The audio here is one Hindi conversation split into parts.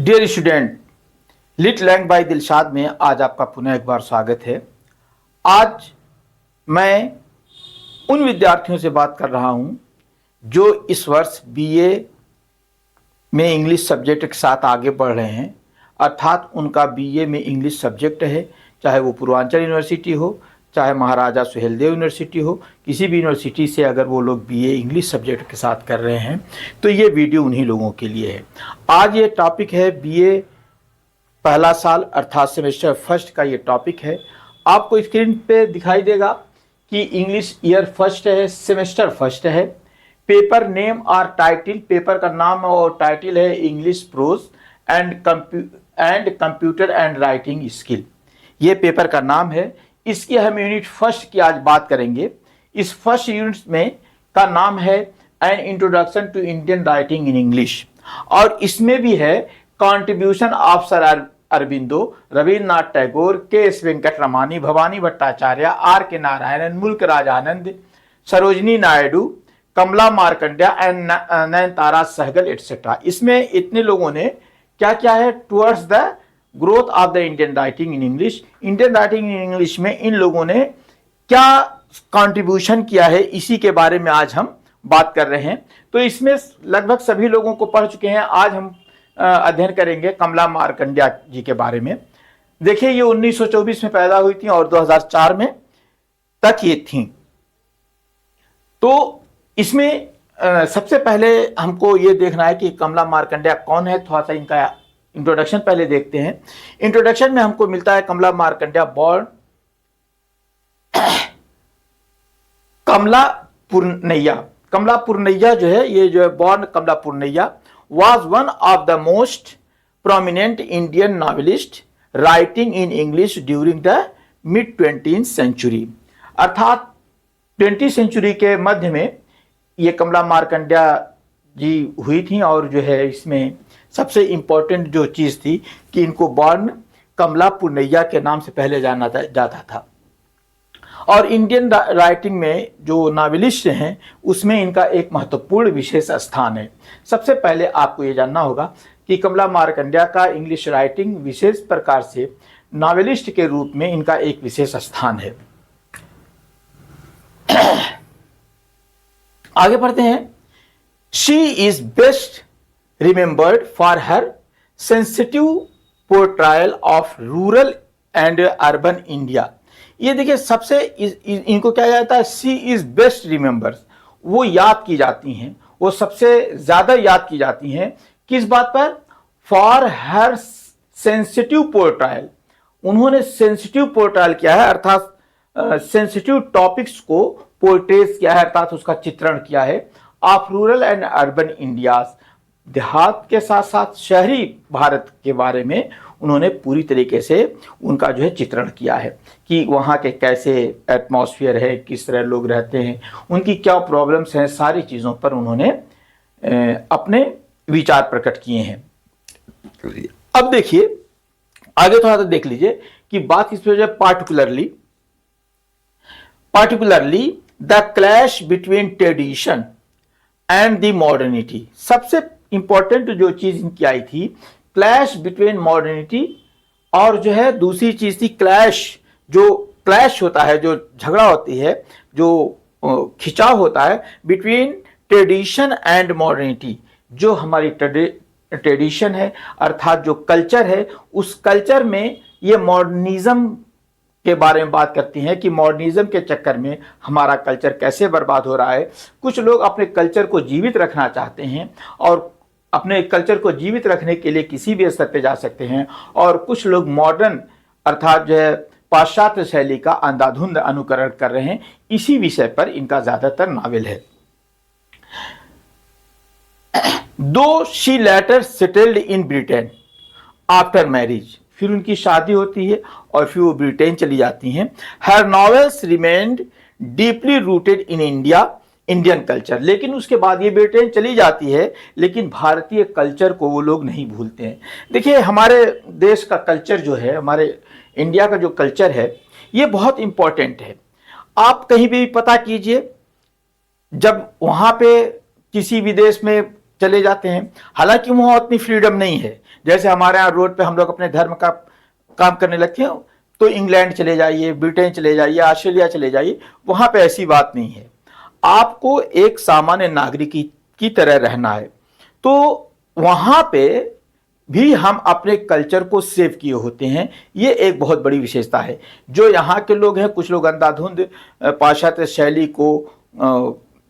Dear student, lit lang by Dilshad में आज आपका पुनः एक बार स्वागत है। आज मैं उन विद्यार्थियों से बात कर रहा हूं जो इस वर्ष बीए में इंग्लिश सब्जेक्ट के साथ आगे बढ़ रहे हैं, अर्थात उनका बीए में इंग्लिश सब्जेक्ट है, चाहे वो पूर्वांचल यूनिवर्सिटी हो, चाहे महाराजा सुहेलदेव यूनिवर्सिटी हो, किसी भी यूनिवर्सिटी से अगर वो लोग बीए इंग्लिश सब्जेक्ट के साथ कर रहे हैं तो ये वीडियो उन्हीं लोगों के लिए है। आज ये टॉपिक है बीए पहला साल अर्थात सेमेस्टर फर्स्ट का ये टॉपिक है। आपको स्क्रीन पे दिखाई देगा कि इंग्लिश ईयर फर्स्ट है, सेमेस्टर फर्स्ट है। पेपर नेम और टाइटल, पेपर का नाम और टाइटल है English pros and computer and writing skill. ये पेपर का नाम है। इसकी हम यूनिट फर्स्ट की आज बात करेंगे। इस फर्स्ट यूनिट में का नाम है an introduction to Indian writing in English, और इसमें भी है contribution of sir Aurobindo, Rabindranath Tagore, K S Venkata Ramani, Bhabani Bhattacharya, R K Narayanan, Mulk Raj Anand, Sarojini Naidu, Kamala Markandaya and Nayantara Sahgal etcetera. इसमें इतने लोगों ने क्या क्या है towards the growth of the Indian writing in English. Indian writing in English में इन लोगों ने क्या कंट्रीब्यूशन किया है, इसी के बारे में आज हम बात कर रहे हैं। तो इसमें लगभग सभी लोगों को पढ़ चुके हैं। आज हम अध्ययन करेंगे कमला मार्कंड्या जी के बारे में। देखिए, ये 1924 में पैदा हुई थी और 2004 में तक ये थी। तो इसमें सबसे पहले हमको ये देखना है कि कमला मार्कंड्या कौन है। थोड़ा सा इनका इंट्रोडक्शन पहले देखते हैं। इंट्रोडक्शन में हमको मिलता है कमला मार्कंड्या बॉर्न कमला पुरनैया। कमला पुरनैया जो है, ये जो है born Kamala Purnaiya was one of the most prominent Indian novelist writing in English during the mid 20th century। अर्थात 20th सेंचुरी के मध्य में ये कमला मार्कंड्या जी हुई थी। और जो है इसमें सबसे इम्पोर्टेंट जो चीज़ थी कि इनको बॉर्न कमला पुरनैया के नाम से पहले जाना जाता था। और इंडियन राइटिंग में जो नावलिस्ट हैं उसमें इनका एक महत्वपूर्ण विशेष स्थान है। सबसे पहले आपको ये जानना होगा कि कमला मार्कंड्या का इंग्लिश राइटिंग विशेष प्रकार से नावलिस्ट के रूप में इनका एक विशेष स्थान है। आगे बढ़ते हैं। She is best remembered for her sensitive portrayal of rural and urban India. ये देखिए, सबसे इनको क्या जाता है, सी इज बेस्ट रिमेंबर्स, वो याद की जाती हैं, वो सबसे ज्यादा याद की जाती हैं। किस बात पर? For her sensitive portrayal. उन्होंने सेंसिटिव पोर्ट्रायल किया है, अर्थात सेंसिटिव टॉपिक्स को पोर्ट्रेस किया है, अर्थात उसका चित्रण किया है। Of rural and urban India's, देहात के साथ साथ शहरी भारत के बारे में उन्होंने पूरी तरीके से उनका जो है चित्रण किया है कि वहाँ के कैसे एटमॉस्फेयर है, किस तरह लोग रहते हैं, उनकी क्या प्रॉब्लम्स हैं, सारी चीज़ों पर उन्होंने अपने विचार प्रकट किए हैं। अब देखिए आगे थोड़ा सा देख लीजिए कि बात इस पर जो है particularly the clash between tradition and the modernity. सबसे इंपॉर्टेंट जो चीज इनकी आई थी, क्लैश बिटवीन मॉडर्निटी, और जो है दूसरी चीज थी क्लैश। जो क्लैश होता है, जो झगड़ा होती है, जो खिंचाव होता है बिटवीन ट्रेडिशन एंड मॉडर्निटी। जो हमारी ट्रेडिशन है अर्थात जो कल्चर है, उस कल्चर में ये मॉडर्निज्म के बारे में बात करती हैं कि मॉडर्निज्म के चक्कर में हमारा कल्चर कैसे बर्बाद हो रहा है। कुछ लोग अपने कल्चर को जीवित रखना चाहते हैं और अपने कल्चर को जीवित रखने के लिए किसी भी स्तर पे जा सकते हैं, और कुछ लोग मॉडर्न अर्थात जो है पाश्चात्य शैली का अंधाधुंध अनुकरण कर रहे हैं। इसी विषय पर इनका ज्यादातर नावल है। Though she later settled in Britain after marriage, फिर उनकी शादी होती है और फिर वो ब्रिटेन चली जाती हैं। Her novels remained deeply rooted in Indian culture. लेकिन उसके बाद ये ब्रिटेन चली जाती है, लेकिन भारतीय कल्चर को वो लोग नहीं भूलते हैं। देखिए, हमारे देश का कल्चर जो है, हमारे इंडिया का जो कल्चर है, ये बहुत इंपॉर्टेंट है। आप कहीं भी पता कीजिए, जब वहाँ पे किसी विदेश में चले जाते हैं। हालांकि वहाँ उतनी फ्रीडम नहीं है, जैसे हमारे यहाँ रोड पे हम लोग अपने धर्म का काम करने लगते हैं तो इंग्लैंड चले जाइए, ब्रिटेन चले जाइए, ऑस्ट्रेलिया चले जाइए, वहाँ पे ऐसी बात नहीं है। आपको एक सामान्य नागरिक की तरह रहना है। तो वहाँ पे भी हम अपने कल्चर को सेव किए होते हैं, ये एक बहुत बड़ी विशेषता है। जो यहाँ के लोग हैं, कुछ लोग अंधाधुंध पाश्चात्य शैली को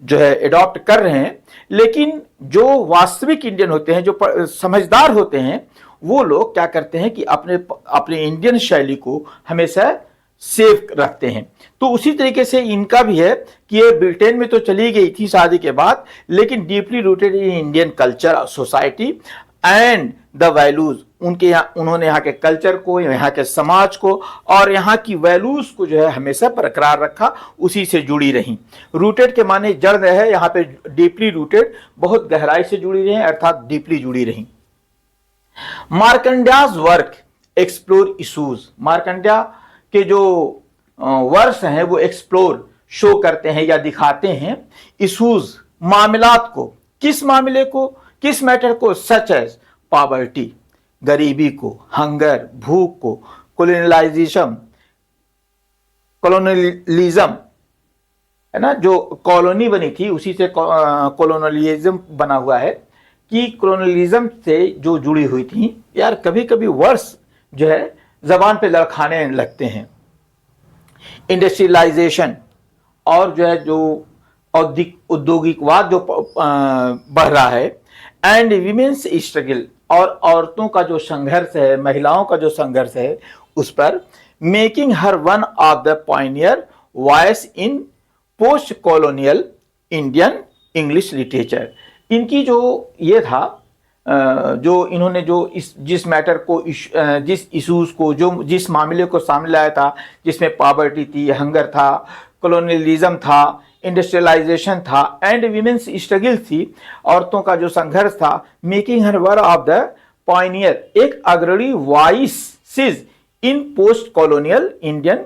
जो है एडॉप्ट कर रहे हैं, लेकिन जो वास्तविक इंडियन होते हैं, जो समझदार होते हैं, वो लोग क्या करते हैं कि अपने इंडियन शैली को हमेशा सेव रखते हैं। तो उसी तरीके से इनका भी है कि ये ब्रिटेन में तो चली गई थी शादी के बाद, लेकिन deeply rooted in Indian culture, society and the values. उन्होंने यहाँ के कल्चर को, यहाँ के समाज को और यहाँ की वैल्यूज को जो है हमेशा बरकरार रखा, उसी से जुड़ी रही। रूटेड के माने जड़ है, यहाँ पे डीपली रूटेड, बहुत गहराई से जुड़ी रही, अर्थात डीपली जुड़ी रही। मार्कंड्याज वर्क एक्सप्लोर इशूज। मार्कंड्या के जो वर्ष हैं वो एक्सप्लोर, शो करते हैं या दिखाते हैं इशूज, मामलात को। किस मामले को, किस मैटर को? सच एज पॉवर्टी, गरीबी को, हंगर, भूख को, कॉलोनियलिज्म है ना, जो कॉलोनी बनी थी उसी से कॉलोनियलिज्म बना हुआ है, कि कॉलोनियलिज्म से जो जुड़ी हुई थी। यार कभी कभी वर्ड्स जो है जबान पे लड़खाने लगते हैं। इंडस्ट्रियलाइजेशन और जो है जो औद्योगिकवाद जो बढ़ रहा है, एंड वीमेन्स स्ट्रगल, और औरतों का जो संघर्ष है, महिलाओं का जो संघर्ष है उस पर, making her one of the Pioneer voice in post colonial Indian English literature. इनकी जो ये था, जो इन्होंने जो जिस मैटर को, जिस इशूज को, जो जिस मामले को सामने लाया था, जिसमें पॉवर्टी थी, हंगर था, कॉलोनियलिज्म था, इंडस्ट्रियलाइजेशन था एंड वीमेन्स स्ट्रगल थी, औरतों का जो संघर्ष था, making her one of the Pioneer, एक अग्रणी वॉइसेस इन post colonial Indian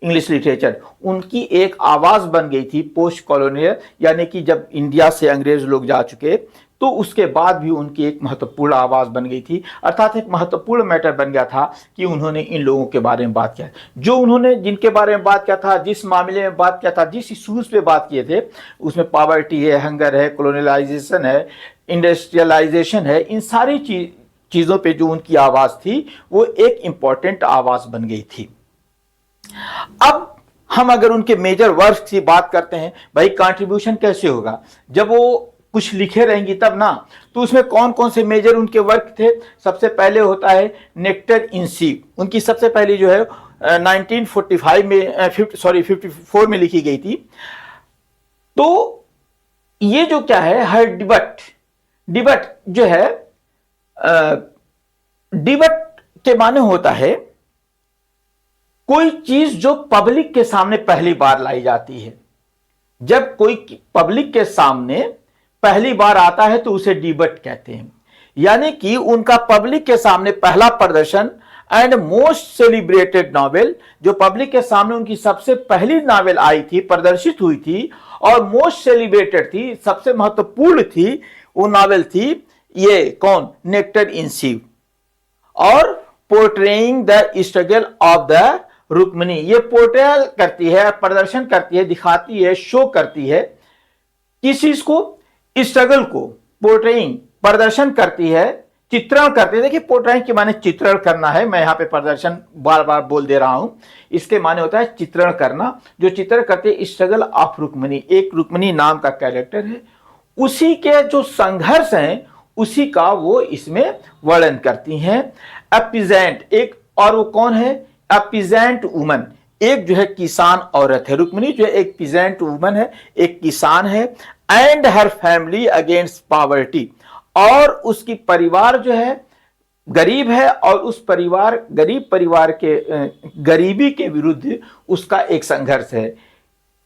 English literature. उनकी एक आवाज बन गई थी पोस्ट कॉलोनियल, यानी कि जब इंडिया से अंग्रेज लोग जा चुके तो उसके बाद भी उनकी एक महत्वपूर्ण आवाज बन गई थी, अर्थात एक महत्वपूर्ण मैटर बन गया था कि उन्होंने इन लोगों के बारे में बात किया। जो उन्होंने जिनके बारे में बात किया था, जिस मामले में बात किया था, जिस इशूज पे बात किए थे, उसमें पॉवर्टी है, हंगर है, कॉलोनियलाइजेशन है, इंडस्ट्रियलाइजेशन है, इन सारी चीजों पे जो उनकी आवाज थी वो एक इंपॉर्टेंट आवाज बन गई थी। अब हम अगर उनके मेजर वर्क की बात करते हैं, भाई कंट्रीब्यूशन कैसे होगा, जब वो कुछ लिखे रहेंगी तब ना, तो उसमें कौन कौन से मेजर उनके वर्क थे। सबसे पहले होता है नेक्टर इन सीप। उनकी सबसे पहली जो है 1945 में 54 में लिखी गई थी। तो ये जो क्या है, हर डिबट जो है, डिबट के माने होता है कोई चीज जो पब्लिक के सामने पहली बार लाई जाती है। जब कोई पब्लिक के सामने पहली बार आता है तो उसे डिबेट कहते हैं, यानी कि उनका पब्लिक के सामने पहला प्रदर्शन एंड मोस्ट सेलिब्रेटेड नॉवेल, जो पब्लिक के सामने उनकी सबसे पहली नॉवेल आई थी, प्रदर्शित हुई थी और मोस्ट सेलिब्रेटेड थी, सबसे महत्वपूर्ण थी, वो नॉवेल थी ये कौन, नेक्टर इन सीप, और portraying the struggle of the Rukmini. ये पोर्ट्रेल करती है, प्रदर्शन करती है, दिखाती है, शो करती है किस चीज को, स्ट्रगल को। पोर्ट्रेइंग प्रदर्शन करती है, चित्रण करती है। देखिए पोर्ट्रेइंग के माने चित्रण करना है, मैं यहां पे प्रदर्शन बार बार बोल दे रहा हूं, इसके माने होता है चित्रण करना। जो चित्रण करते हैं स्ट्रगल ऑफ रुक्मिणी, एक रुक्मिणी नाम का कैरेक्टर है, उसी के जो संघर्ष हैं उसी का वो इसमें वर्णन करती हैं। एपिजेंट एक, और वो कौन है, एपिजेंट वुमन, एक जो है किसान औरत है। रुक्मिणी जो है एक पीजेंट वुमन है, एक किसान है। And her family against poverty, और उसकी परिवार जो है गरीब है, और उस परिवार, गरीब परिवार के गरीबी के विरुद्ध उसका एक संघर्ष है।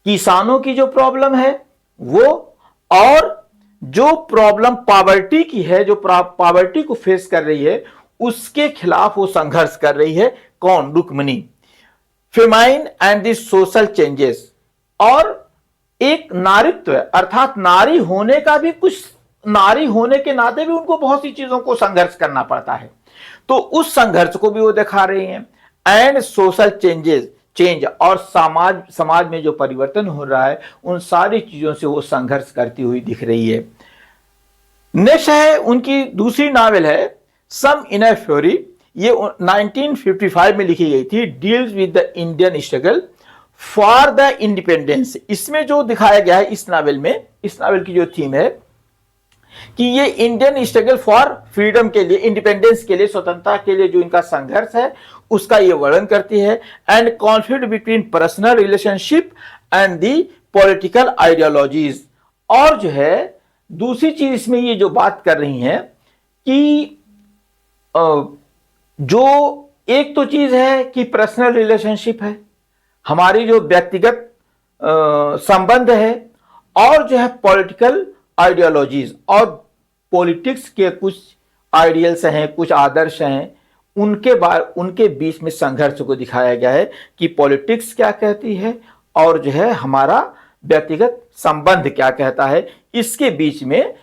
किसानों की जो प्रॉब्लम है वो, और जो प्रॉब्लम पॉवर्टी की है, जो पॉवर्टी को फेस कर रही है, उसके खिलाफ वो संघर्ष कर रही है। कौन, Rukmini. Famine and the social changes, और एक नारीत्व अर्थात नारी होने का भी कुछ नारी होने के नाते भी उनको बहुत सी चीजों को संघर्ष करना पड़ता है, तो उस संघर्ष को भी वो दिखा रही हैं। एंड सोशल चेंज और समाज में जो परिवर्तन हो रहा है उन सारी चीजों से वो संघर्ष करती हुई दिख रही है। नेक्स्ट है उनकी दूसरी नावल है सम इनर फ्यूरी। ये 1955 में लिखी गई थी। Deals with the Indian struggle for the independence. इसमें जो दिखाया गया है इस नावल में, इस नावल की जो थीम है कि ये इंडियन स्ट्रगल फॉर फ्रीडम के लिए, इंडिपेंडेंस के लिए, स्वतंत्रता के लिए जो इनका संघर्ष है उसका ये वर्णन करती है। And conflict between personal relationship and the political ideologies. और जो है दूसरी चीज इसमें ये जो बात कर रही हैं कि जो एक तो चीज है कि पर्सनल रिलेशनशिप है, हमारी जो व्यक्तिगत संबंध है, और जो है पॉलिटिकल आइडियोलॉजीज और पॉलिटिक्स के कुछ आइडियल्स हैं, कुछ आदर्श हैं, उनके बीच में संघर्ष को दिखाया गया है कि पॉलिटिक्स क्या कहती है और जो है हमारा व्यक्तिगत संबंध क्या कहता है, इसके बीच में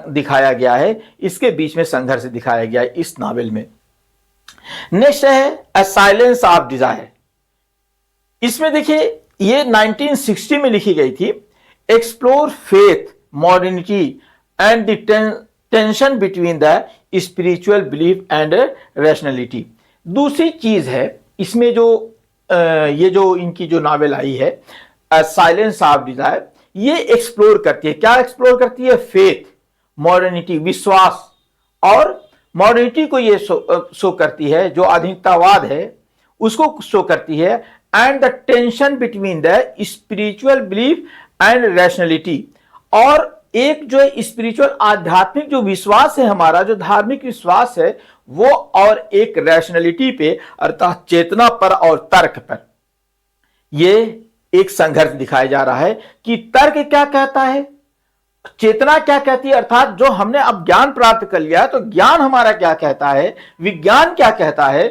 दिखाया गया है, इसके बीच में संघर्ष दिखाया गया है इस नावल में। नेक्स्ट है अ साइलेंस ऑफ डिजायर। इसमें देखिए ये 1960 में लिखी गई थी। Explore faith, modernity and the tension between the spiritual belief and rationality. दूसरी चीज है इसमें जो ये जो इनकी जो नावल आई है साइलेंस ऑफ डिजायर, ये एक्सप्लोर करती है। क्या एक्सप्लोर करती है? फेथ, मॉडर्निटी, विश्वास, और मॉडर्निटी को ये शो करती है, जो आधुनिकतावाद है उसको शो करती है। And the tension between the spiritual belief and rationality, और एक जो स्पिरिचुअल आध्यात्मिक जो विश्वास है, हमारा जो धार्मिक विश्वास है वो, और एक रैशनैलिटी पे अर्थात चेतना पर और तर्क पर ये एक संघर्ष दिखाया जा रहा है कि तर्क क्या कहता है, चेतना क्या कहती है, अर्थात जो हमने अब ज्ञान प्राप्त कर लिया तो ज्ञान हमारा क्या कहता है, विज्ञान क्या कहता है,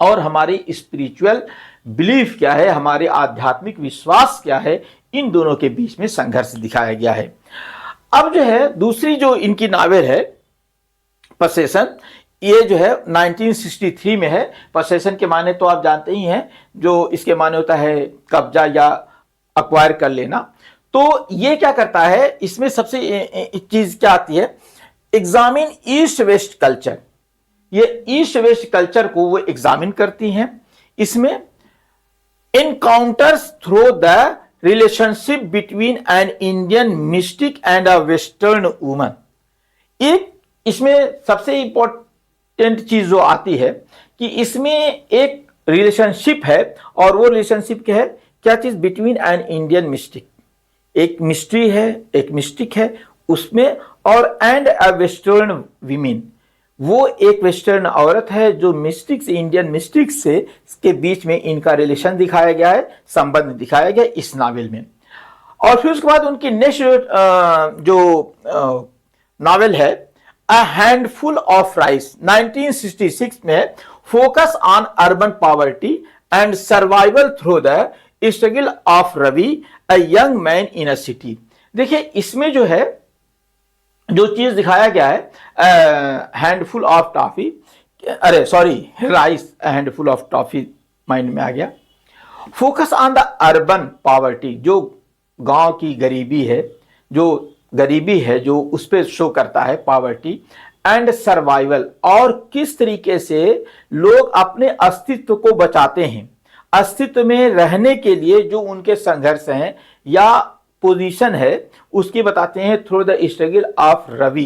और हमारी स्पिरिचुअल बिलीफ क्या है, हमारे आध्यात्मिक विश्वास क्या है, इन दोनों के बीच में संघर्ष दिखाया गया है। अब जो है दूसरी जो इनकी नावल है पसेशन, ये जो है 1963 में है। पसेशन के माने तो आप जानते ही हैं, जो इसके माने होता है कब्जा या अक्वायर कर लेना। तो ये क्या करता है, इसमें सबसे चीज क्या आती है, एग्जामिन ईस्ट वेस्ट कल्चर। ये ईस्ट वेस्ट कल्चर को वो एग्जामिन करती हैं। इसमें encounters through the relationship between an Indian mystic and a western woman. एक इसमें सबसे इंपॉर्टेंट चीज जो आती है कि इसमें एक रिलेशनशिप है, और वो रिलेशनशिप क्या है, क्या चीज, बिटवीन एन इंडियन मिस्टिक, एक मिस्ट्री है, एक मिस्टिक है उसमें, और एंड अ वेस्टर्न वीमेन, वो एक वेस्टर्न औरत है जो मिस्टिक से, इंडियन मिस्टिक से के बीच में इनका रिलेशन दिखाया गया है, संबंध दिखाया गया इस नावल में। और फिर उसके बाद उनकी नेक्स्ट जो नावल है अ हैंडफुल ऑफ राइस 1966 में, focus on urban poverty and survival through the struggle of Ravi a young man in a city. देखिए इसमें जो है जो चीज दिखाया गया है हैंडफुल ऑफ टॉफी, अरे sorry rice, handful of toffee mind में आ गया। Focus on the urban poverty, जो गांव की गरीबी है, जो उस पर शो करता है पॉवर्टी, एंड सर्वाइवल, और किस तरीके से लोग अपने अस्तित्व को बचाते हैं, अस्तित्व में रहने के लिए जो उनके संघर्ष हैं या पोजीशन है उसकी बताते हैं through the struggle of Ravi.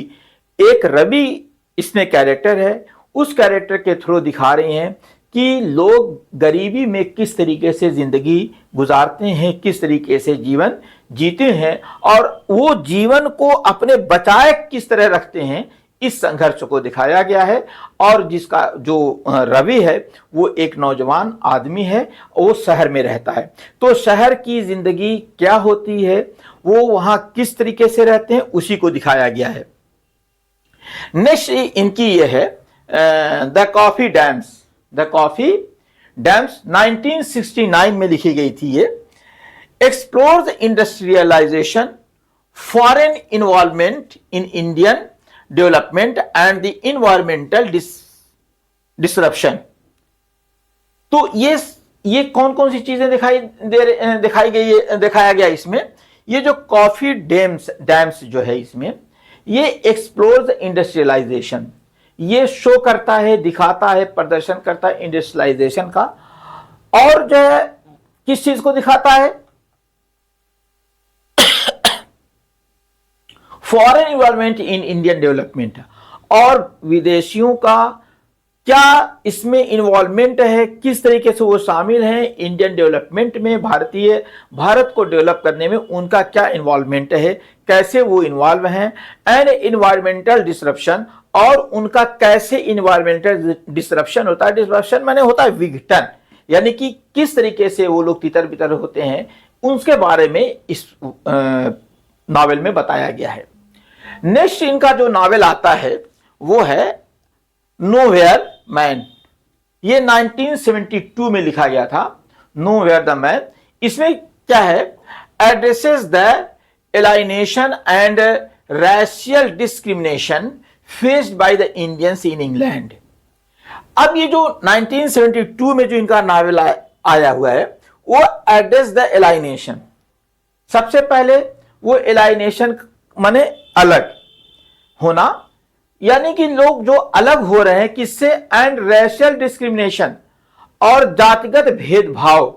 एक रवि इसमें कैरेक्टर है, उस कैरेक्टर के थ्रू दिखा रहे हैं कि लोग गरीबी में किस तरीके से जिंदगी गुजारते हैं, किस तरीके से जीवन जीते हैं, और वो जीवन को अपने बचाए किस तरह रखते हैं, इस संघर्ष को दिखाया गया है। और जिसका जो रवि है वो एक नौजवान आदमी है, वो शहर में रहता है, तो शहर की जिंदगी क्या होती है, वो वहां किस तरीके से रहते हैं, उसी को दिखाया गया है। नेक्स्ट इनकी ये है the coffee dams. The coffee dams 1969 में लिखी गई थी। ये explore the industrialisation foreign involvement in Indian development and the environmental disruption. तो ये कौन कौन सी चीजें दिखाया गया इसमें। ये जो कॉफी डैम्स जो है इसमें, ये एक्सप्लोर इंडस्ट्रियलाइजेशन, ये शो करता है, दिखाता है, प्रदर्शन करता है इंडस्ट्रियलाइजेशन का। और जो है किस चीज को दिखाता है, foreign involvement in Indian development, और विदेशियों का क्या इसमें इन्वॉल्वमेंट है, किस तरीके से वो शामिल हैं इंडियन डेवलपमेंट में, भारत को डेवलप करने में उनका क्या इन्वॉल्वमेंट है, कैसे वो इन्वॉल्व हैं। एंड इन्वायरमेंटल डिसरप्शन, और उनका कैसे इन्वायरमेंटल डिसरप्शन होता है। डिसरप्शन माने होता है विघटन, यानी कि किस तरीके से वो लोग तितर बितर होते हैं, उसके बारे में इस नॉवेल में बताया गया है। नेक्स्ट इनका जो नॉवेल आता है वो है नोवेयर मैन। ये 1972 में लिखा गया था, नोवेयर द मैन। इसमें क्या है, addresses the alienation and racial discrimination faced by the Indians in England. अब ये जो 1972 में जो इनका नॉवेल आया हुआ है वो एड्रेस द एलाइनेशन। सबसे पहले वो एलाइनेशन माने अलग होना, यानी कि लोग जो अलग हो रहे हैं किससे, एंड रेशियल डिस्क्रिमिनेशन, और जातिगत भेदभाव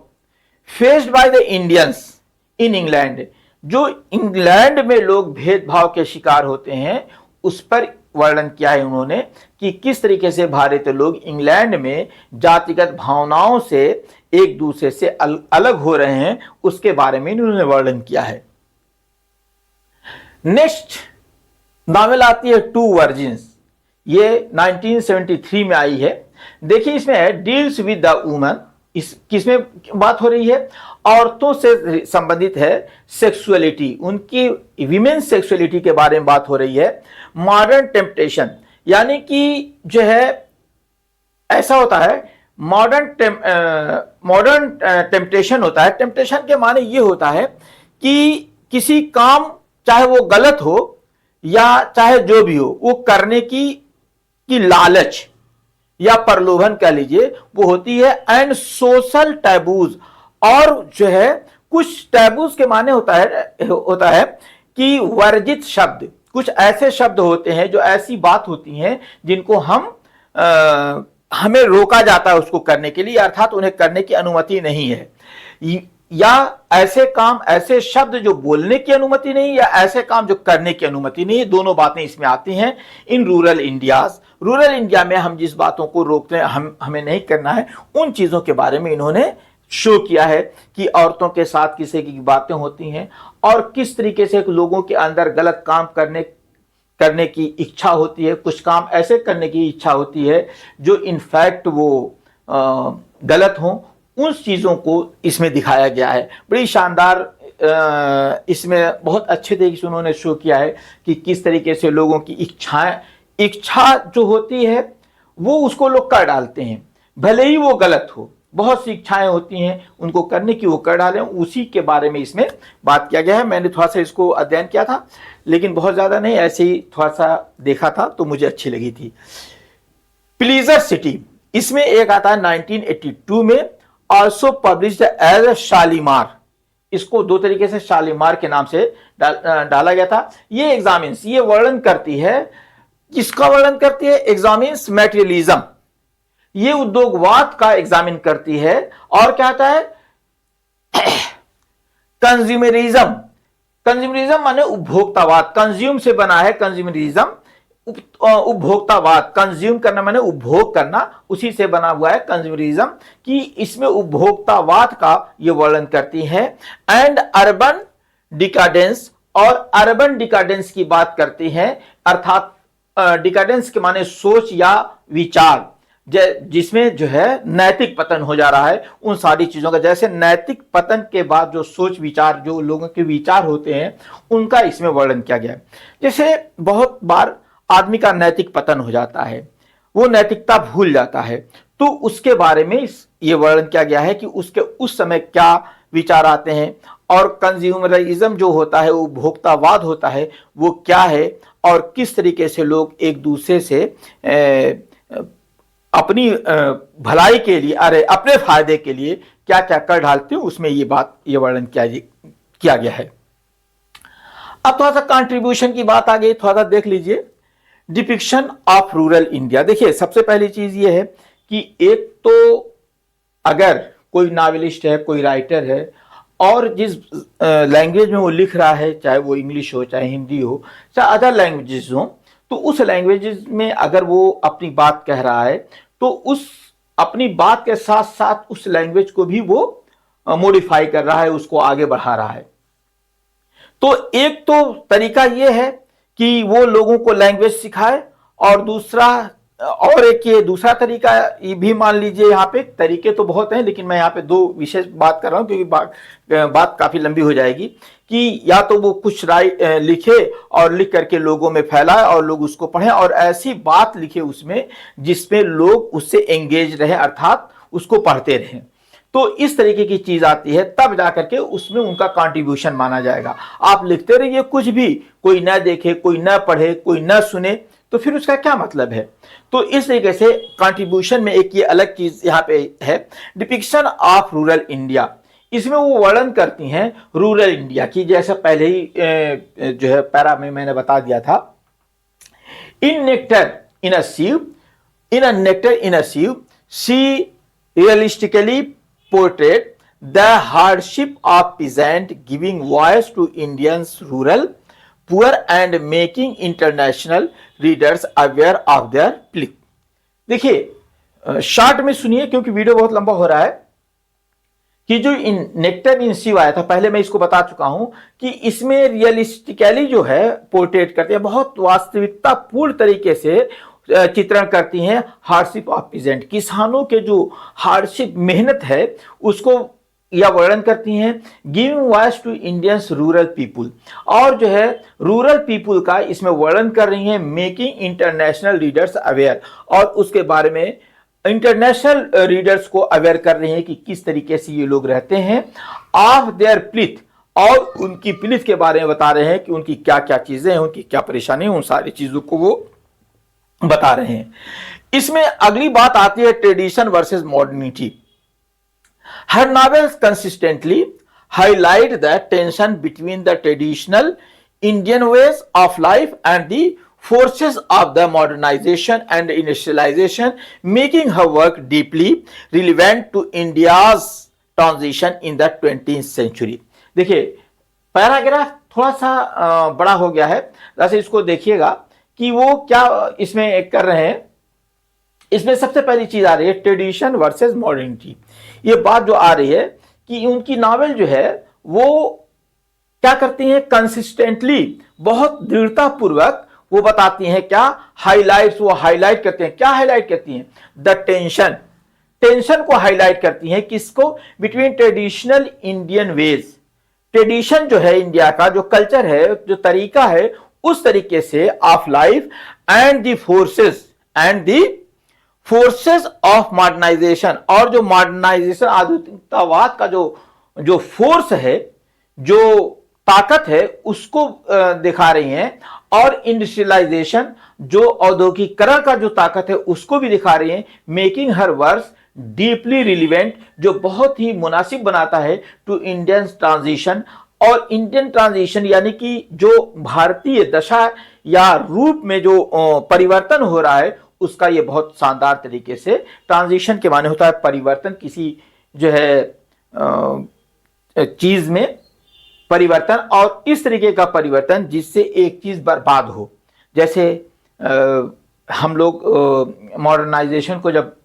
faced by the Indians in England, जो इंग्लैंड में लोग भेदभाव के शिकार होते हैं उस पर वर्णन किया है उन्होंने कि किस तरीके से भारतीय लोग इंग्लैंड में जातिगत भावनाओं से एक दूसरे से अलग हो रहे हैं, उसके बारे में उन्होंने वर्णन किया है। नेक्स्ट नॉवेल आती है टू वर्जिन्स। ये 1973 में आई है। देखिए इसमें है डील्स विद द वुमन। इस किसमें बात हो रही है, औरतों से संबंधित है, सेक्सुअलिटी, उनकी विमेन सेक्सुअलिटी के बारे में बात हो रही है। मॉडर्न टेम्पटेशन, यानी कि जो है ऐसा होता है मॉडर्न टेम्पटेशन होता है। टेम्पटेशन के माने ये होता है कि किसी काम चाहे वो गलत हो या चाहे जो भी हो, वो करने की लालच या प्रलोभन कह लीजिए वो होती है। एंड सोशल टैबूज, और जो है कुछ टैबूज के माने होता है कि वर्जित शब्द, कुछ ऐसे शब्द होते हैं जो ऐसी बात होती हैं जिनको हमें रोका जाता है उसको करने के लिए, अर्थात उन्हें करने की अनुमति नहीं है, या ऐसे काम, ऐसे शब्द जो बोलने की अनुमति नहीं, या ऐसे काम जो करने की अनुमति नहीं, दोनों बातें इसमें आती हैं। इन रूरल इंडिया में हम जिस बातों को रोकते हैं, हमें नहीं करना है, उन चीजों के बारे में इन्होंने शो किया है कि औरतों के साथ किसी की बातें होती हैं और किस तरीके से लोगों के अंदर गलत काम करने की इच्छा होती है, कुछ काम ऐसे करने की इच्छा होती है जो इनफैक्ट वो गलत हों। उन चीज़ों को इसमें दिखाया गया है। बड़ी शानदार इसमें बहुत अच्छे तरीके से उन्होंने शो किया है कि किस तरीके से लोगों की इच्छा जो होती है वो उसको लोग कर डालते हैं, भले ही वो गलत हो। बहुत सी इच्छाएं होती हैं उनको करने की, वो कर डालें, उसी के बारे में इसमें बात किया गया है। मैंने थोड़ा सा इसको अध्ययन किया था, लेकिन बहुत ज़्यादा नहीं, ऐसे ही थोड़ा सा देखा था तो मुझे अच्छी लगी थी। प्लीजर सिटी, इसमें एक आता है 1982 में, ऑल्सो पब्लिश्ड एज शालीमार। इसको दो तरीके से शालीमार के नाम से डाला गया था। ये एग्जामिन्स, ये वर्णन करती है, किसका वर्णन करती है, एग्जामिन्स मैटेरियलिज्म, ये उद्योगवाद का एग्जामिन करती है। और क्या आता है, कंज्यूमरिज्म माने उपभोक्तावाद, कंज्यूम से बना है कंज्यूमरिज्म, उपभोक्तावाद, कंज्यूम करना माने उपभोग करना, उसी से बना हुआ है कंज्यूमरिज्म, कि इसमें उपभोक्तावाद का ये वर्णन करती है। एंड अर्बन डिकाडेंस, और अर्बन डिकाडेंस की बात करती है, अर्थात डिकाडेंस के माने सोच या विचार, जिसमें जो है नैतिक पतन हो जा रहा है उन सारी चीजों का। जैसे नैतिक पतन के बाद जो सोच विचार, जो लोगों के विचार होते हैं, उनका इसमें वर्णन किया गया है। जैसे बहुत बार आदमी का नैतिक पतन हो जाता है, वो नैतिकता भूल जाता है, तो उसके बारे में ये वर्णन किया गया है कि उसके उस समय क्या विचार आते हैं और कंज्यूमरिज्म जो होता है, वो उपभोक्तावाद होता है, वो क्या है और किस तरीके से लोग एक दूसरे से अपनी भलाई के लिए, अरे अपने फायदे के लिए क्या क्या कर डालते हैं, उसमें ये वर्णन किया गया है। अब थोड़ा सा कंट्रीब्यूशन की बात आ गई, थोड़ा सा देख लीजिए। Depiction of rural India. देखिए सबसे पहली चीज ये है कि एक तो अगर कोई नावलिस्ट है, कोई राइटर है, और जिस लैंग्वेज में वो लिख रहा है, चाहे वो इंग्लिश हो, चाहे हिंदी हो, चाहे अदर लैंग्वेजेस हो, तो उस लैंग्वेजेस में अगर वो अपनी बात कह रहा है तो उस अपनी बात के साथ साथ उस लैंग्वेज को भी वो मॉडिफाई कर रहा है, उसको आगे बढ़ा रहा है। तो एक तो तरीका यह है कि वो लोगों को लैंग्वेज सिखाए, और दूसरा तरीका ये भी मान लीजिए, यहाँ पे तरीके तो बहुत हैं लेकिन मैं यहाँ पे दो विशेष बात कर रहा हूँ क्योंकि बात काफी लंबी हो जाएगी, कि या तो वो कुछ लिखे और लिख करके लोगों में फैलाए और लोग उसको पढ़ें, और ऐसी बात लिखे उसमें जिसमें लोग उससे एंगेज रहे, अर्थात उसको पढ़ते रहें। तो इस तरीके की चीज आती है, तब जाकर के उसमें उनका कंट्रीब्यूशन माना जाएगा। आप लिखते रहिए कुछ भी, कोई ना देखे, कोई ना पढ़े, कोई ना सुने, तो फिर उसका क्या मतलब है। तो इस तरीके से कंट्रीब्यूशन में एक ये अलग चीज यहाँ पे है, डिपिक्शन ऑफ रूरल इंडिया। इसमें वो वर्णन करती हैं रूरल इंडिया की, जैसा पहले ही जो है पैरा में मैंने बता दिया था। In nectar in a sieve she realistically portrait the hardship of peasant, giving voice to Indians rural poor and making international readers aware of their plight। देखिए शॉर्ट में सुनिए क्योंकि वीडियो बहुत लंबा हो रहा है, कि जो नेक्टर इन सीव आया था, पहले मैं इसको बता चुका हूं कि इसमें रियलिस्टिकली जो है पोर्ट्रेट करते हैं, बहुत वास्तविकता पूर्ण तरीके से चित्रण करती हैं हार्डशिप ऑफ पीजेंट, किसानों के जो हार्डशिप मेहनत है उसको या वर्णन करती हैं। Giving voice to Indians rural people, और जो है रूरल पीपुल का इसमें वर्णन कर रही हैं। मेकिंग इंटरनेशनल रीडर्स अवेयर, और उसके बारे में इंटरनेशनल रीडर्स को अवेयर कर रही हैं कि किस तरीके से ये लोग रहते हैं। ऑफ देयर प्लिथ, और उनकी प्लिथ के बारे में बता रहे हैं कि उनकी क्या क्या चीजें हैं, उनकी क्या परेशानी है, उन सारी चीजों को वो बता रहे हैं। इसमें अगली बात आती है tradition versus modernity. Her novels consistently highlight the tension between the traditional Indian ways of life and the forces of the modernization and industrialization, making her work deeply relevant to India's transition in the 20th century। देखिए पैराग्राफ थोड़ा सा बड़ा हो गया है, जैसे इसको देखिएगा कि वो क्या इसमें कर रहे हैं। इसमें सबसे पहली चीज आ रही है ट्रेडिशन वर्सेस मॉडर्निटी। ये बात जो आ रही है कि उनकी नावल जो है वो क्या करती हैं, कंसिस्टेंटली, बहुत दृढ़ता पूर्वक वो बताती हैं क्या, हाइलाइट्स, वो हाईलाइट करते हैं। क्या हाईलाइट करती हैं? द टेंशन को हाईलाइट करती हैं। किसको? Between traditional Indian ways, tradition जो है इंडिया का, जो कल्चर है, जो तरीका है, उस तरीके से of life and the forces of modernisation, और जो मॉडर्नाइजेशन, आधुनिकतावाद का जो फोर्स है, जो ताकत है, उसको दिखा रही हैं। और इंडस्ट्रियलाइजेशन, जो औद्योगिकरण का जो ताकत है, उसको भी दिखा रही हैं। Making her works deeply relevant, जो बहुत ही मुनासिब बनाता है टू इंडियन ट्रांजिशन, और इंडियन ट्रांजिशन यानी कि जो भारतीय दशा या रूप में जो परिवर्तन हो रहा है, उसका ये बहुत शानदार तरीके से, ट्रांजिशन के माने होता है परिवर्तन, किसी जो है चीज में परिवर्तन, और इस तरीके का परिवर्तन जिससे एक चीज बर्बाद हो। जैसे हम लोग मॉडर्नाइजेशन को जब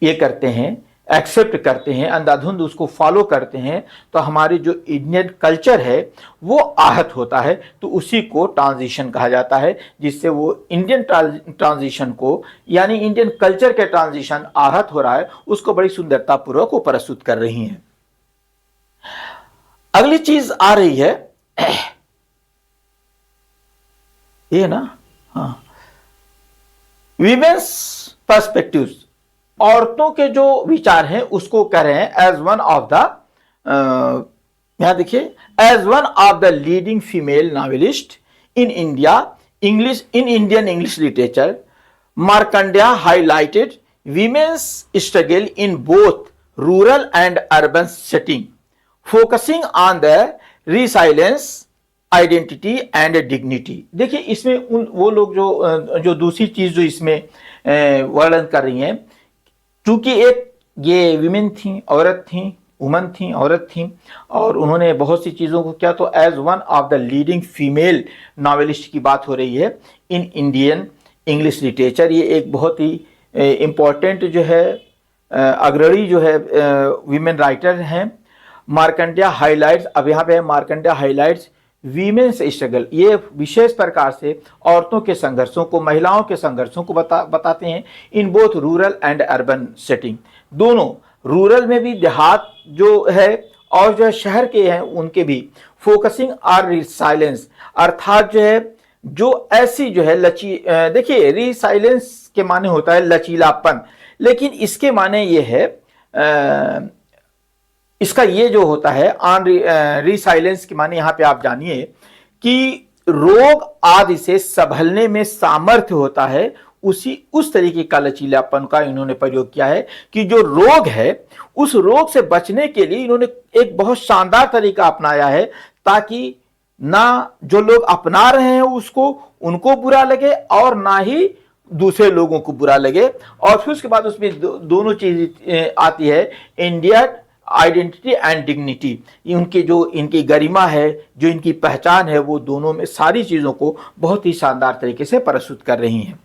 ये करते हैं, एक्सेप्ट करते हैं, अंधाधुंध उसको फॉलो करते हैं, तो हमारी जो इंडियन कल्चर है वो आहत होता है। तो उसी को ट्रांजिशन कहा जाता है, जिससे वो इंडियन ट्रांजिशन को, यानी इंडियन कल्चर के ट्रांजिशन आहत हो रहा है, उसको बड़ी सुंदरता पूर्वक वो प्रस्तुत कर रही हैं। अगली चीज आ रही है ये ना, हाँ, वीमेन्स पर्सपेक्टिव्स, औरतों के जो विचार हैं उसको कह रहे हैं एज वन ऑफ द यहाँ देखिए, as one of the leading female novelist in India English in Indian English literature, Markandaya highlighted women's struggle in both rural and urban setting, focusing on the resilience, identity and dignity. देखिए इसमें वो लोग जो दूसरी चीज जो इसमें वर्णन कर रही हैं, चूंकि एक ये विमेन थी, औरत थी, वुमन थी, औरत थी, और उन्होंने बहुत सी चीज़ों को किया, तो as one of the leading female novelist की बात हो रही है इन इंडियन इंग्लिश लिटरेचर। ये एक बहुत ही इम्पॉर्टेंट जो है अग्रणी जो है वीमेन राइटर हैं। मार्कंडेय हाईलाइट्स, अब यहाँ पे है मार्कंडेय हाईलाइट्स वीमेन्स स्ट्रगल, ये विशेष प्रकार से औरतों के संघर्षों को, महिलाओं के संघर्षों को बताते हैं इन both rural and urban setting, दोनों रूरल में भी, देहात जो है और जो है शहर के हैं उनके भी। फोकसिंग आर रिसाइलेंस, अर्थात जो है जो ऐसी जो है देखिए रिसाइलेंस के माने होता है लचीलापन, लेकिन इसके माने ये है इसका ये जो होता है ऑन रिसाइलेंस के माने यहाँ पे आप जानिए कि रोग आदि से संभलने में सामर्थ्य होता है, उस तरीके का लचीलापन का इन्होंने प्रयोग किया है कि जो रोग है उस रोग से बचने के लिए इन्होंने एक बहुत शानदार तरीका अपनाया है, ताकि ना जो लोग अपना रहे हैं उसको उनको बुरा लगे और ना ही दूसरे लोगों को बुरा लगे। और फिर उसके बाद उसमें दोनों चीज आती है, इंडियन आइडेंटिटी एंड डिग्निटी, उनकी जो इनकी गरिमा है, जो इनकी पहचान है, वो दोनों में सारी चीजों को बहुत ही शानदार तरीके से प्रस्तुत कर रही हैं।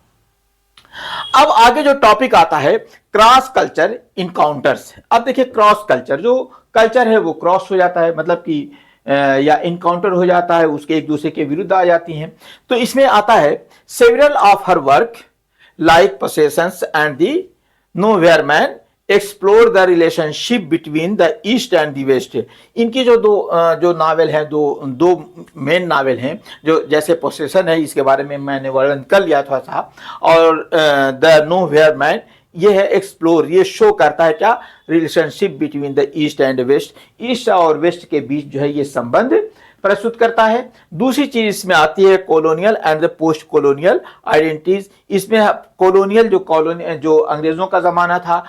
अब आगे जो टॉपिक आता है क्रॉस कल्चर इनकाउंटर्स। अब देखिए क्रॉस कल्चर, जो कल्चर है वो क्रॉस हो जाता है, मतलब कि या इनकाउंटर हो जाता है, उसके एक दूसरे के विरुद्ध आ जाती हैं। तो इसमें आता है several of her work like possessions and the nowhere man explore the relationship between the east and the west. इनकी जो नावल हैं, दो मेन नावल हैं, जो जैसे पोसेशन है इसके बारे में मैंने वर्णन कर लिया था, और द नो वेयर मैन ये है एक्सप्लोर, ये शो करता है क्या, relationship between the east and west, east और वेस्ट के बीच जो है ये संबंध प्रस्तुत करता है। दूसरी चीज इसमें आती है colonial and the post colonial identities. इसमें कॉलोनियल जो अंग्रेजों का जमाना था,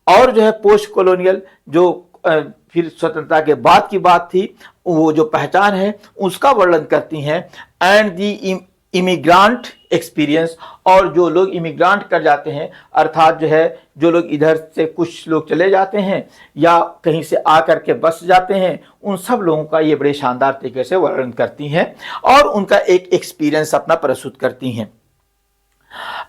और जो है पोस्ट कॉलोनियल जो फिर स्वतंत्रता के बाद की बात थी, वो जो पहचान है उसका वर्णन करती हैं। एंड दी इमिग्रांट एक्सपीरियंस, और जो लोग इमिग्रांट कर जाते हैं, अर्थात जो है जो लोग इधर से कुछ लोग चले जाते हैं या कहीं से आकर के बस जाते हैं, उन सब लोगों का ये बड़े शानदार तरीके से वर्णन करती हैं और उनका एक एक्सपीरियंस अपना प्रस्तुत करती हैं।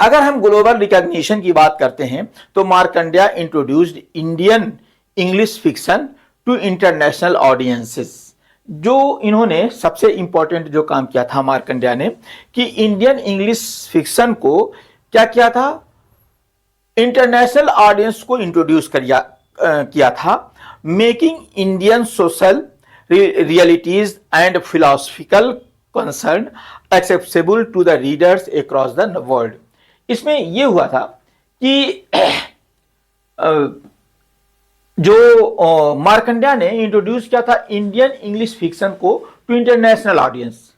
अगर हम ग्लोबल रिकॉग्निशन की बात करते हैं तो Markandaya introduced Indian English fiction to international audiences. जो इन्होंने सबसे इंपॉर्टेंट जो काम किया था मार्कंडेय ने, कि इंडियन इंग्लिश फिक्शन को क्या किया था, इंटरनेशनल ऑडियंस को इंट्रोड्यूस किया था, making Indian social realities and philosophical concern accessible to the readers across the world. इसमें यह हुआ था कि जो मार्कंडेय ने इंट्रोड्यूस किया था इंडियन इंग्लिश फिक्शन को टू इंटरनेशनल ऑडियंस,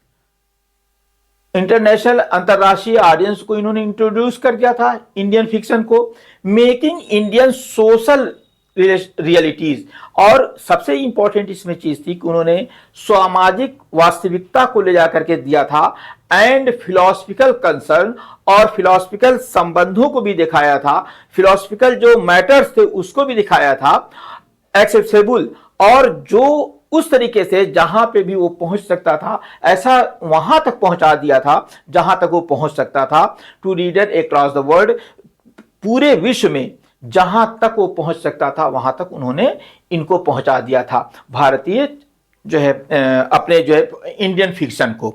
इंटरनेशनल अंतरराष्ट्रीय ऑडियंस को इन्होंने इंट्रोड्यूस कर दिया था इंडियन फिक्शन को, मेकिंग इंडियन सोशल रियलिटीज। और सबसे इंपॉर्टेंट इसमें चीज थी कि उन्होंने सामाजिक वास्तविकता को ले जाकर के दिया था, एंड फिलोसफिकल कंसर्न, और फिलोसफिकल संबंधों को भी दिखाया था, फिलोसफिकल जो मैटर्स थे उसको भी दिखाया था, एक्सेसिबल, और जो उस तरीके से जहां पे भी वो पहुंच सकता था ऐसा वहां तक पहुंचा दिया था जहां तक वो पहुंच सकता था, to reader across the world, पूरे विश्व में जहां तक वो पहुंच सकता था वहां तक उन्होंने इनको पहुंचा दिया था, भारतीय जो है अपने जो है इंडियन फिक्शन को।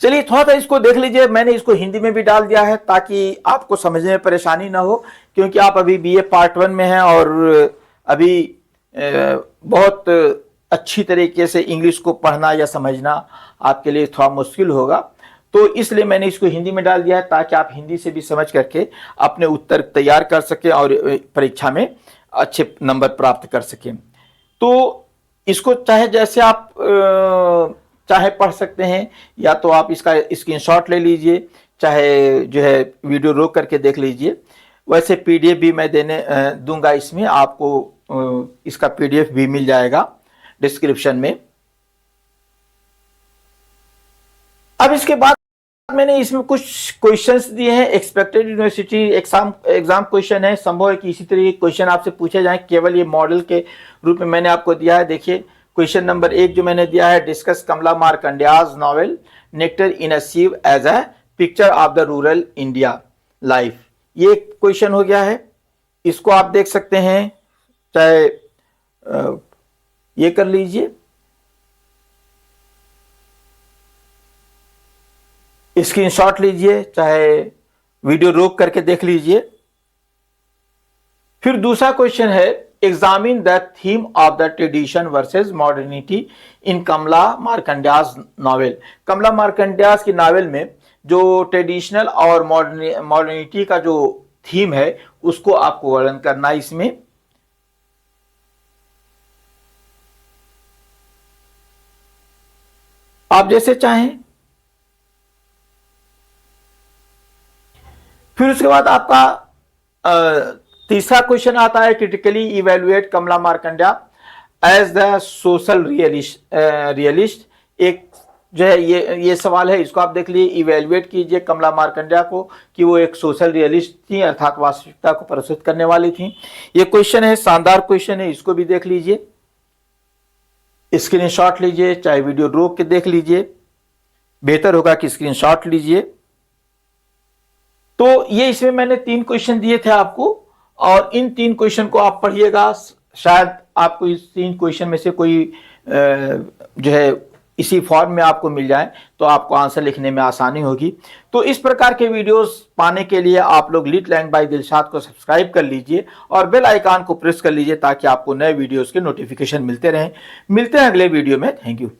चलिए थोड़ा सा इसको देख लीजिए, मैंने इसको हिंदी में भी डाल दिया है ताकि आपको समझने में परेशानी ना हो, क्योंकि आप अभी बीए पार्ट 1 में हैं और अभी बहुत अच्छी तरीके से इंग्लिश को पढ़ना या समझना आपके लिए थोड़ा मुश्किल होगा, तो इसलिए मैंने इसको हिंदी में डाल दिया है ताकि आप हिंदी से भी समझ करके अपने उत्तर तैयार कर सकें और परीक्षा में अच्छे नंबर प्राप्त कर सकें। तो इसको चाहे जैसे आप चाहे पढ़ सकते हैं, या तो आप इसका स्क्रीनशॉट ले लीजिए, चाहे जो है वीडियो रोक करके देख लीजिए। वैसे पीडीएफ भी मैं देने दूंगा, इसमें आपको इसका पीडीएफ भी मिल जाएगा डिस्क्रिप्शन में। अब इसके बाद मैंने इसमें कुछ क्वेश्चंस दिए हैं, एक्सपेक्टेड यूनिवर्सिटी एग्जाम क्वेश्चन है। संभव है कि इसी तरह के क्वेश्चन आपसे पूछे जाएं, केवल ये मॉडल के रूप में मैंने आपको दिया है। देखिए क्वेश्चन नंबर 1 जो मैंने दिया है, discuss Kamala Markandaya's novel nectar in a sieve as a picture of the rural India life. ये क्वेश्चन हो गया है, इसको आप देख सकते हैं, चाहे ये कर लीजिए, स्क्रीनशॉट लीजिए, चाहे वीडियो रोक करके देख लीजिए। फिर दूसरा क्वेश्चन है, examine the theme of the tradition versus modernity in Kamala Markandaya's novel. Kamala Markandaya's की नॉवेल में जो ट्रेडिशनल और मॉडर्निटी का जो थीम है उसको आपको वर्णन करना है इसमें। आप जैसे चाहें। फिर उसके बाद आपका तीसरा क्वेश्चन आता है, critically evaluate Kamala Markandaya as the social realist. एक जो है ये सवाल है, इसको आप देख लीजिए, इवेल्युएट कीजिए कमला मार्कंडेय को कि वो एक सोशल रियलिस्ट थी, अर्थात वास्तविकता को प्रस्तुत करने वाली थी। ये क्वेश्चन है, शानदार क्वेश्चन है, इसको भी देख लीजिए, स्क्रीनशॉट लीजिए, चाहे वीडियो रोक के देख लीजिए, बेहतर होगा कि स्क्रीनशॉट लीजिए। तो ये इसमें मैंने 3 क्वेश्चन दिए थे आपको, और इन 3 क्वेश्चन को आप पढ़िएगा। शायद आपको इस 3 क्वेश्चन में से कोई जो है इसी फॉर्म में आपको मिल जाए, तो आपको आंसर लिखने में आसानी होगी। तो इस प्रकार के वीडियोस पाने के लिए आप लोग लीड लैंग्वेज बाय दिलशाद को सब्सक्राइब कर लीजिए और बेल आइकन को प्रेस कर लीजिए, ताकि आपको नए वीडियोस के नोटिफिकेशन मिलते रहें। मिलते हैं अगले वीडियो में। Thank you.